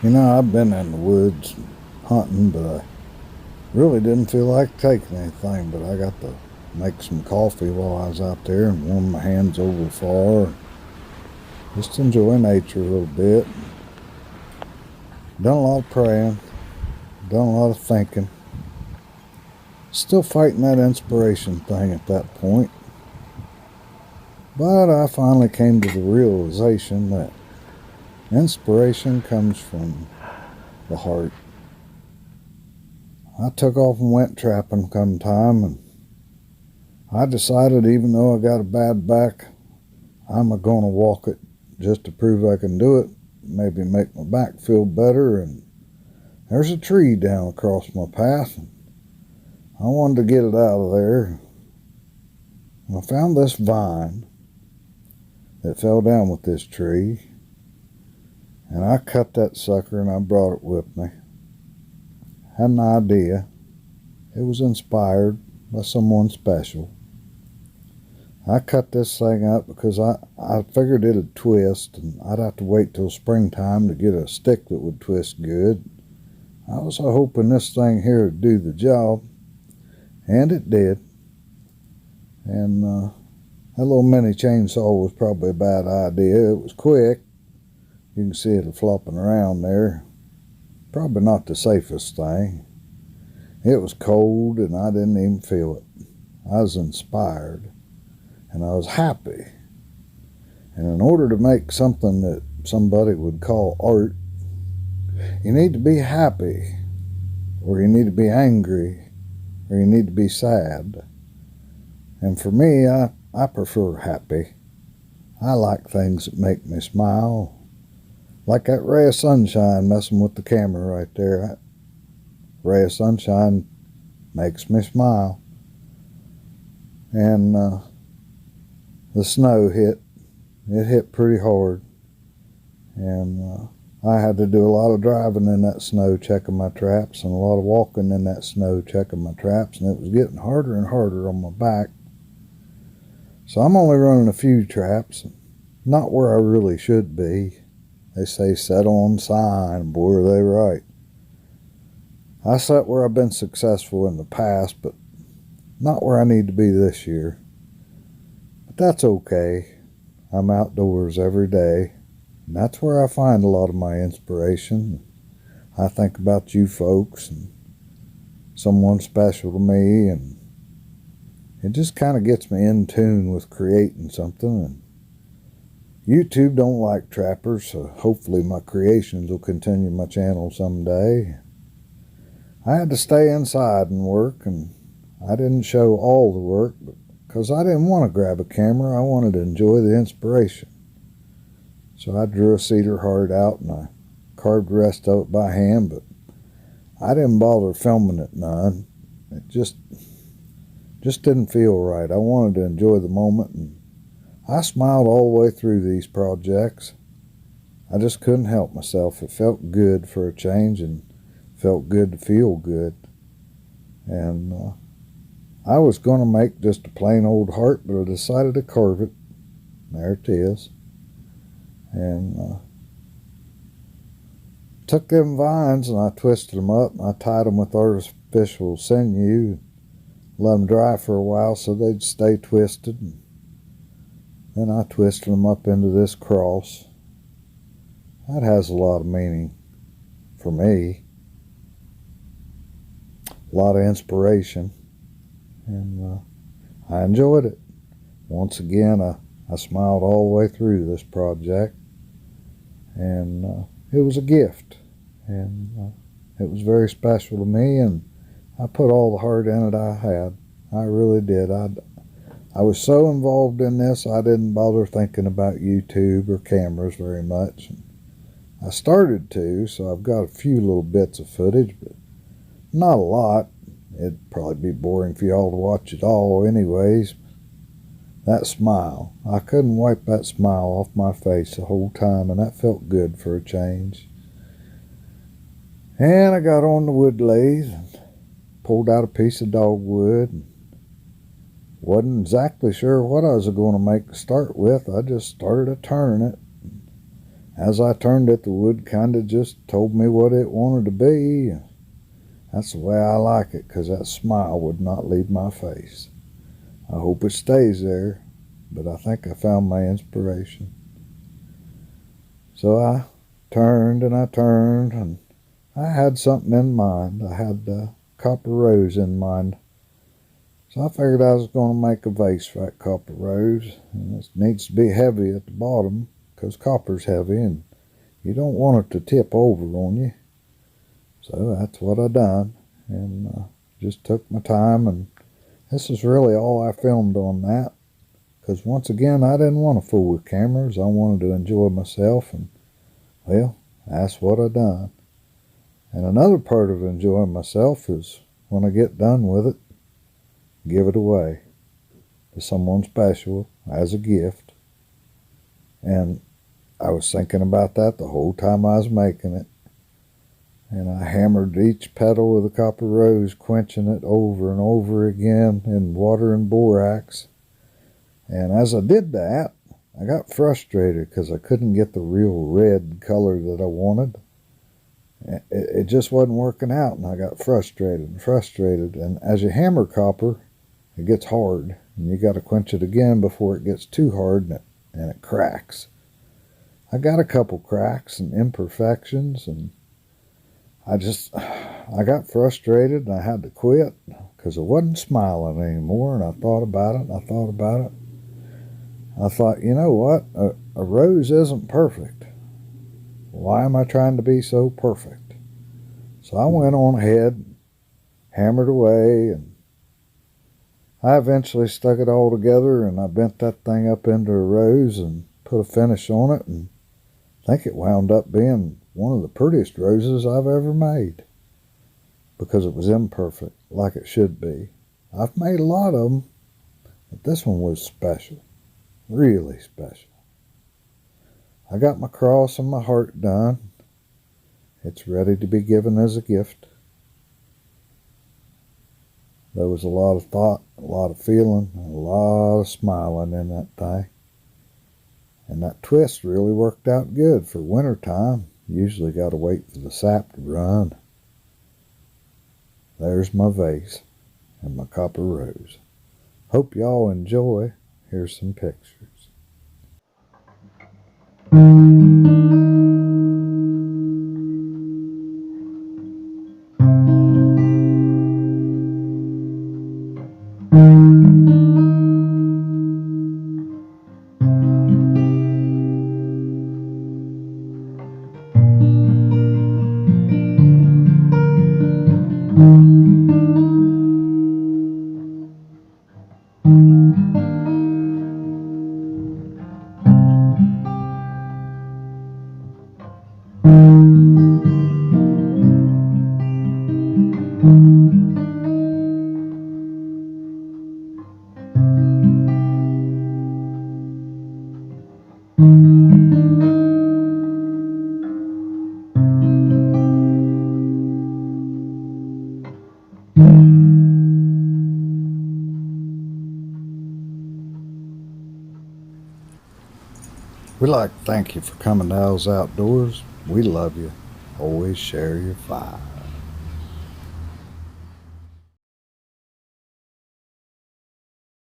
You know, I've been in the woods hunting, but I really didn't feel like taking anything. But I got to make some coffee while I was out there and warm my hands over the fire. Just enjoy nature a little bit. Done a lot of praying, done a lot of thinking. Still fighting that inspiration thing at that point. But I finally came to the realization that inspiration comes from the heart. I took off and went trapping come time, and I decided even though I got a bad back, I'm going to walk it just to prove I can do it, maybe make my back feel better. And there's a tree down across my path, and I wanted to get it out of there. And I found this vine that fell down with this tree, and I cut that sucker and I brought it with me. Had an idea. It was inspired by someone special. I cut this thing up because I figured it'd twist, and I'd have to wait till springtime to get a stick that would twist good. I was hoping this thing here would do the job, and it did. And that little mini chainsaw was probably a bad idea. It was quick. You can see it flopping around there. Probably not the safest thing. It was cold and I didn't even feel it. I was inspired and I was happy. And in order to make something that somebody would call art, you need to be happy, or you need to be angry, or you need to be sad. And for me, I prefer happy. I like things that make me smile. Like that ray of sunshine messing with the camera right there. That ray of sunshine makes me smile. And the snow hit. It hit pretty hard. And I had to do a lot of driving in that snow checking my traps, and a lot of walking in that snow checking my traps, and it was getting harder and harder on my back. So I'm only running a few traps, not where I really should be. They say set on sign, boy are they right. I set where I've been successful in the past, but not where I need to be this year. But that's okay. I'm outdoors every day, and that's where I find a lot of my inspiration. I think about you folks and someone special to me, and it just kind of gets me in tune with creating something. And YouTube don't like trappers, so hopefully my creations will continue my channel someday. I had to stay inside and work, and I didn't show all the work because I didn't want to grab a camera. I wanted to enjoy the inspiration. So I drew a Cedar Heart out and I carved the rest of it by hand, but I didn't bother filming it none. It just didn't feel right. I wanted to enjoy the moment, and I smiled all the way through these projects. I just couldn't help myself. It felt good for a change, and felt good to feel good. And I was going to make just a plain old heart, but I decided to carve it. There it is. And took them vines and I twisted them up, and I tied them with artificial sinew, let them dry for a while so they'd stay twisted. And then I twisted them up into this cross. That has a lot of meaning for me. A lot of inspiration. And I enjoyed it. Once again, I smiled all the way through this project. And it was a gift. And it was very special to me. And I put all the heart in it I had. I really did. I was so involved in this, I didn't bother thinking about YouTube or cameras very much. I started to, so I've got a few little bits of footage, but not a lot. It'd probably be boring for y'all to watch it all anyways. That smile, I couldn't wipe that smile off my face the whole time, and that felt good for a change. And I got on the wood lathe and pulled out a piece of dogwood. Wasn't exactly sure what I was going to make to start with. I just started a turning it. As I turned it, the wood kind of just told me what it wanted to be. That's the way I like it, 'cause that smile would not leave my face. I hope it stays there, but I think I found my inspiration. So I turned and I turned, and I had something in mind. I had the copper rose in mind. So I figured I was going to make a vase for that copper rose. And it needs to be heavy at the bottom, 'cause copper's heavy and you don't want it to tip over on you. So that's what I done, and just took my time, and this is really all I filmed on that, because once again I didn't want to fool with cameras. I wanted to enjoy myself, and well, that's what I done. And another part of enjoying myself is when I get done with it, give it away to someone special as a gift. And I was thinking about that the whole time I was making it. And I hammered each petal of the copper rose, quenching it over and over again in water and borax. And as I did that, I got frustrated because I couldn't get the real red color that I wanted. It just wasn't working out, and I got frustrated and frustrated. And as you hammer copper, it gets hard, and you got to quench it again before it gets too hard and it cracks. I got a couple cracks and imperfections, and I got frustrated, and I had to quit because I wasn't smiling anymore. And I thought about it, and I thought about it. I thought, you know what? A rose isn't perfect. Why am I trying to be so perfect? So I went on ahead, hammered away, and I eventually stuck it all together, and I bent that thing up into a rose and put a finish on it, and I think it wound up being one of the prettiest roses I've ever made, because it was imperfect, like it should be. I've made a lot of them, but this one was special, really special. I got my cross and my heart done. It's ready to be given as a gift. There was a lot of thought, a lot of feeling, and a lot of smiling in that thing. And that twist really worked out good for wintertime. Usually got to wait for the sap to run. There's my vase and my copper rose. Hope y'all enjoy. Here's some pictures. We'd like to thank you for coming to Al's Outdoors. We love you. Always share your fire.